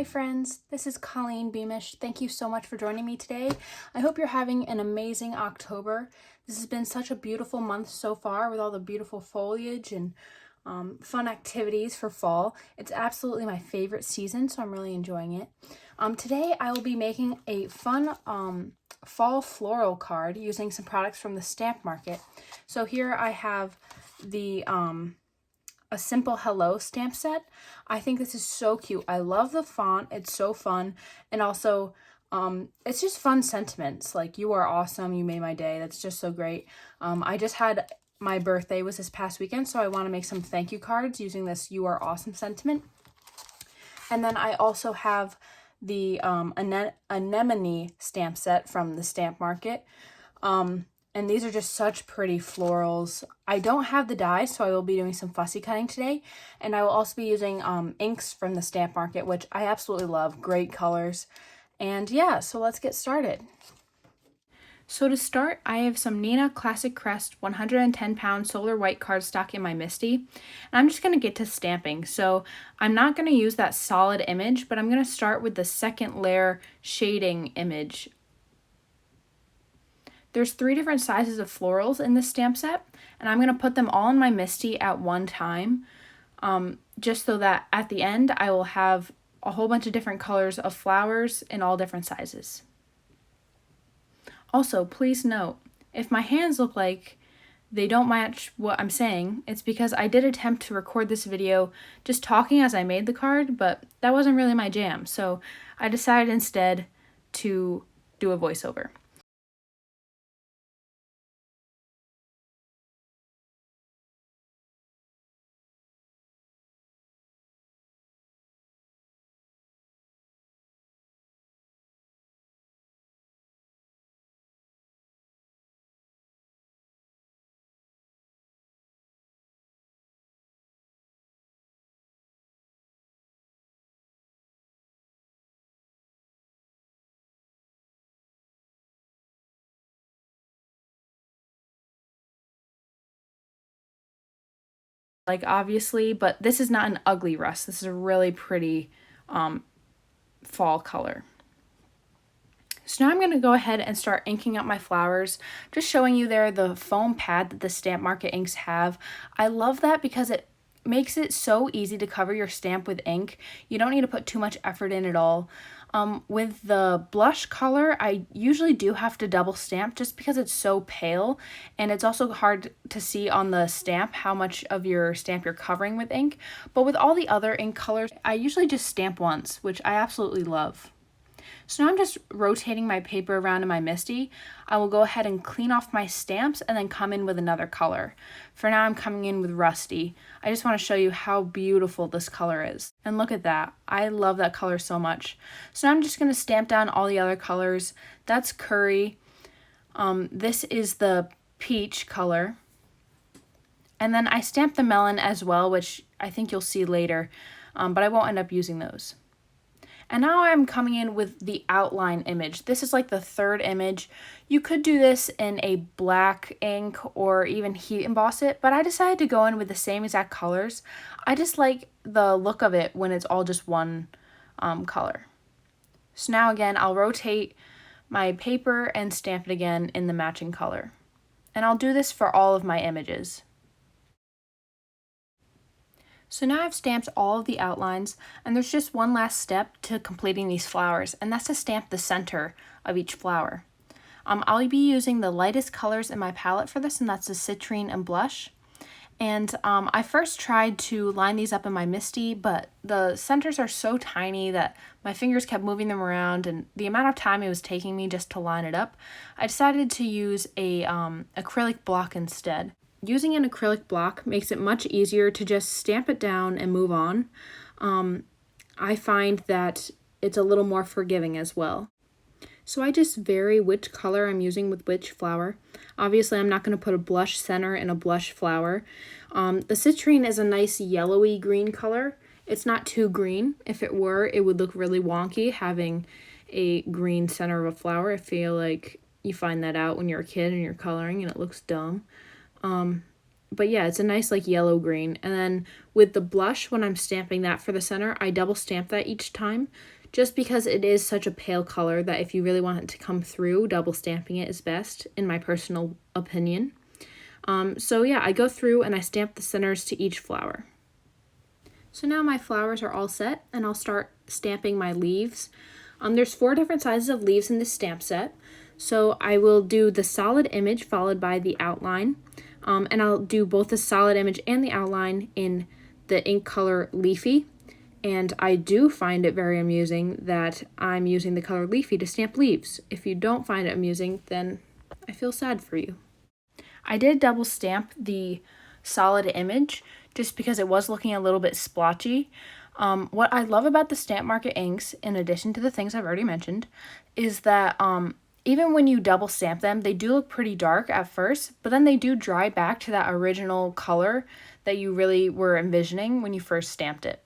friends, this is Colleen Beamish. Thank you so much for joining me today. I hope you're having an amazing October. This has been such a beautiful month so far with all the beautiful foliage and fun activities for fall. It's absolutely my favorite season, so I'm really enjoying it. Today I will be making a fun fall floral card using some products from the Stamp Market. So here I have the a simple hello stamp set. I think this is so cute. I love the font. It's so fun. And also it's just fun sentiments like you are awesome, you made my day. That's just so great. I just had my birthday was this past weekend, so I want to make some thank you cards using this you are awesome sentiment. And then I also have the anemone stamp set from the Stamp Market. And these are just such pretty florals. I don't have the dies, so I will be doing some fussy cutting today. And I will also be using inks from the Stamp Market, which I absolutely love. Great colors. And yeah, so let's get started. So to start, I have some Neenah Classic Crest 110-pound solar white cardstock in my MISTI. And I'm just going to get to stamping. So I'm not going to use that solid image, but I'm going to start with the second layer shading image. There's 3 different sizes of florals in this stamp set, and I'm going to put them all in my MISTI at one time, just so that at the end I will have a whole bunch of different colors of flowers in all different sizes. Also, please note, if my hands look like they don't match what I'm saying, it's because I did attempt to record this video just talking as I made the card, but that wasn't really my jam, so I decided instead to do a voiceover. Like obviously, but this is not an ugly rust. This is a really pretty fall color. So now I'm going to go ahead and start inking up my flowers, just showing you there the foam pad that the Stamp Market inks have. I love that because it makes it so easy to cover your stamp with ink. You don't need to put too much effort in at all. With the blush color, I usually do have to double stamp just because it's so pale, and it's also hard to see on the stamp how much of your stamp you're covering with ink. But with all the other ink colors, I usually just stamp once, which I absolutely love. So now I'm just rotating my paper around in my MISTI. I will go ahead and clean off my stamps and then come in with another color. For now, I'm coming in with Rusty. I just want to show you how beautiful this color is. And look at that. I love that color so much. So now I'm just going to stamp down all the other colors. That's Curry. This is the peach color. And then I stamped the melon as well, which I think you'll see later, but I won't end up using those. And now I'm coming in with the outline image. This is like the 3rd image. You could do this in a black ink or even heat emboss it, but I decided to go in with the same exact colors. I just like the look of it when it's all just one color. So now again, I'll rotate my paper and stamp it again in the matching color. And I'll do this for all of my images. So now I've stamped all of the outlines, and there's just one last step to completing these flowers, and that's to stamp the center of each flower. I'll be using the lightest colors in my palette for this, and that's the citrine and blush. And I first tried to line these up in my MISTI, but the centers are so tiny that my fingers kept moving them around, and the amount of time it was taking me just to line it up, I decided to use a acrylic block instead. Using an acrylic block makes it much easier to just stamp it down and move on. I find that it's a little more forgiving as well. So I just vary which color I'm using with which flower. Obviously, I'm not going to put a blush center in a blush flower. The citrine is a nice yellowy green color. It's not too green. If it were, it would look really wonky having a green center of a flower. I feel like you find that out when you're a kid and you're coloring and it looks dumb. But yeah, it's a nice like yellow green. And then with the blush, when I'm stamping that for the center, I double stamp that each time just because it is such a pale color that if you really want it to come through, double stamping it is best, in my personal opinion. So yeah, I go through and I stamp the centers to each flower. So now my flowers are all set, and I'll start stamping my leaves. There's 4 different sizes of leaves in this stamp set. So I will do the solid image followed by the outline. And I'll do both the solid image and the outline in the ink color Leafy. And I do find it very amusing that I'm using the color Leafy to stamp leaves. If you don't find it amusing, then I feel sad for you. I did double stamp the solid image just because it was looking a little bit splotchy. What I love about the Stamp Market inks, in addition to the things I've already mentioned, is that even when you double stamp them, they do look pretty dark at first, but then they do dry back to that original color that you really were envisioning when you first stamped it.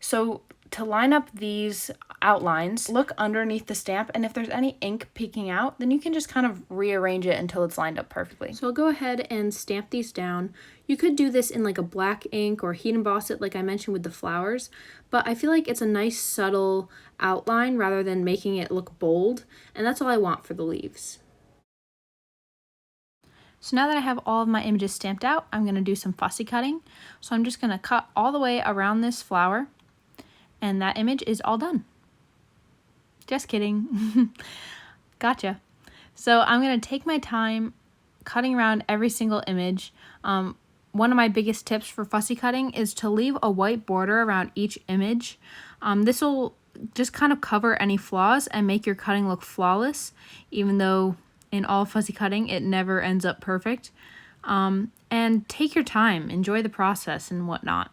So to line up these outlines, look underneath the stamp, and if there's any ink peeking out, then you can just kind of rearrange it until it's lined up perfectly. So I'll go ahead and stamp these down. You could do this in like a black ink or heat emboss it like I mentioned with the flowers, but I feel like it's a nice subtle outline rather than making it look bold, and that's all I want for the leaves. So now that I have all of my images stamped out, I'm going to do some fussy cutting. So I'm just going to cut all the way around this flower, and that image is all done. Just kidding. Gotcha. So I'm going to take my time cutting around every single image. One of my biggest tips for fussy cutting is to leave a white border around each image. This will just kind of cover any flaws and make your cutting look flawless, even though in all fussy cutting it never ends up perfect. And take your time, enjoy the process and whatnot.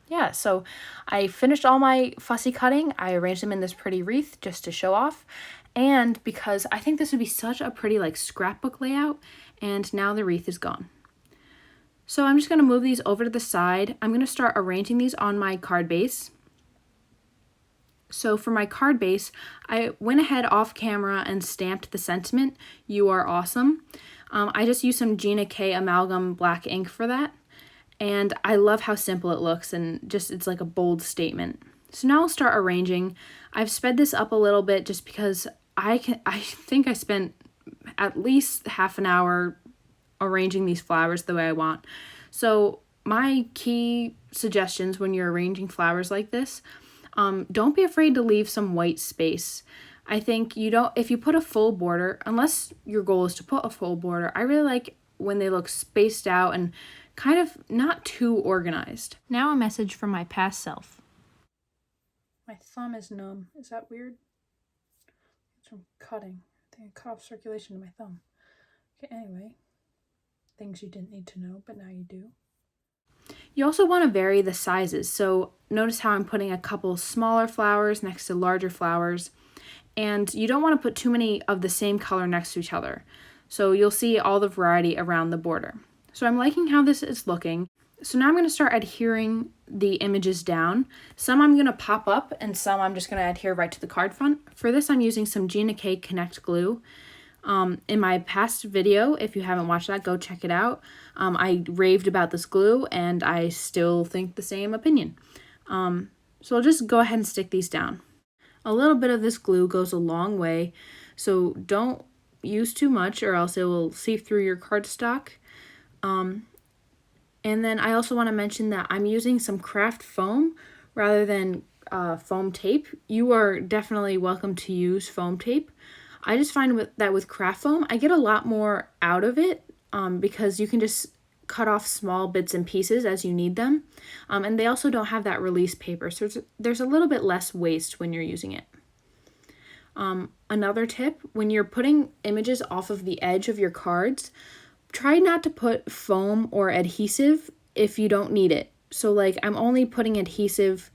Yeah, so I finished all my fussy cutting. I arranged them in this pretty wreath just to show off, and because I think this would be such a pretty like scrapbook layout, and now the wreath is gone. So I'm just going to move these over to the side. I'm going to start arranging these on my card base. So for my card base, I went ahead off camera and stamped the sentiment, "You are awesome." I just used some Gina K amalgam black ink for that. And I love how simple it looks, and just it's like a bold statement. So now I'll start arranging. I've sped this up a little bit just because I think I spent at least half an hour arranging these flowers the way I want. So my key suggestions when you're arranging flowers like this, don't be afraid to leave some white space. I think if you put a full border, unless your goal is to put a full border, I really like when they look spaced out and kind of not too organized. Now a message from my past self. My thumb is numb. Is that weird? It's from cutting. I think I cut off circulation to my thumb. Okay, anyway. Things you didn't need to know, but now you do. You also want to vary the sizes. So notice how I'm putting a couple smaller flowers next to larger flowers. And you don't want to put too many of the same color next to each other. So you'll see all the variety around the border. So I'm liking how this is looking. So now I'm going to start adhering the images down. Some I'm going to pop up and some I'm just going to adhere right to the card front. For this I'm using some Gina K Connect glue. In my past video, if you haven't watched that, go check it out. I raved about this glue and I still think the same opinion. So I'll just go ahead and stick these down. A little bit of this glue goes a long way, so don't use too much or else it will seep through your cardstock. And then I also want to mention that I'm using some craft foam rather than foam tape. You are definitely welcome to use foam tape. I just find that with craft foam, I get a lot more out of it because you can just cut off small bits and pieces as you need them. And they also don't have that release paper, so there's a little bit less waste when you're using it. Another tip, when you're putting images off of the edge of your cards, try not to put foam or adhesive if you don't need it. So like I'm only putting adhesive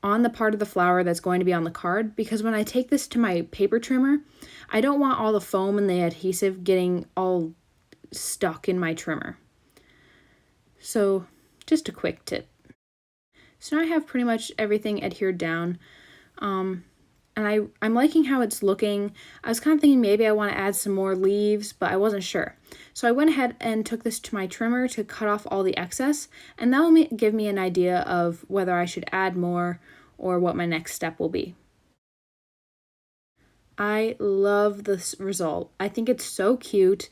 on the part of the flower that's going to be on the card, because when I take this to my paper trimmer, I don't want all the foam and the adhesive getting all stuck in my trimmer. So just a quick tip. So now I have pretty much everything adhered down. And I'm liking how it's looking. I was kind of thinking maybe I want to add some more leaves, but I wasn't sure. So I went ahead and took this to my trimmer to cut off all the excess, and that will give me an idea of whether I should add more or what my next step will be. I love this result. I think it's so cute.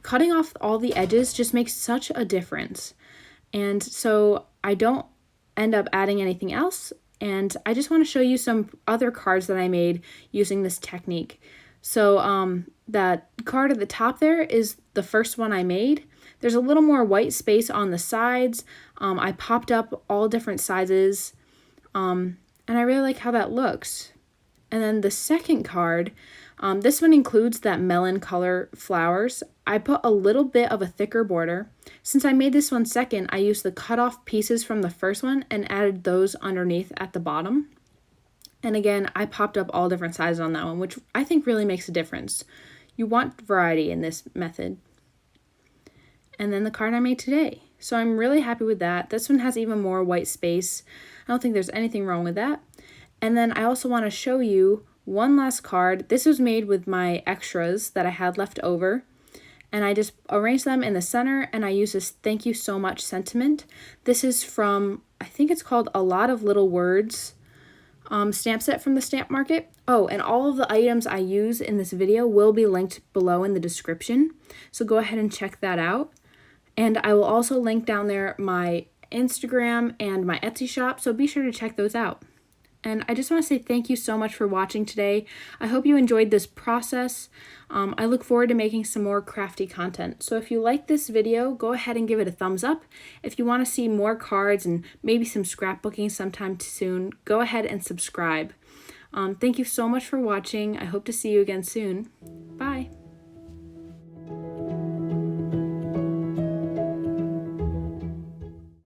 Cutting off all the edges just makes such a difference. And so I don't end up adding anything else. And I just want to show you some other cards that I made using this technique. So that card at the top there is the first one I made. There's a little more white space on the sides. I popped up all different sizes. And I really like how that looks. And then the second card, this one includes that melon color flowers. I put a little bit of a thicker border. Since I made this one second, I used the cut off pieces from the first one and added those underneath at the bottom. And again, I popped up all different sizes on that one, which I think really makes a difference. You want variety in this method. And then the card I made today. So I'm really happy with that. This one has even more white space. I don't think there's anything wrong with that. And then I also want to show you one last card. This was made with my extras that I had left over. And I just arranged them in the center, and I use this thank you so much sentiment. This is from, I think it's called A Lot of Little Words stamp set from the Stamp Market. Oh, and all of the items I use in this video will be linked below in the description. So go ahead and check that out. And I will also link down there my Instagram and my Etsy shop, so be sure to check those out. And I just want to say thank you so much for watching today. I hope you enjoyed this process. I look forward to making some more crafty content. So if you like this video, go ahead and give it a thumbs up. If you want to see more cards and maybe some scrapbooking sometime soon, go ahead and subscribe. Thank you so much for watching. I hope to see you again soon. Bye.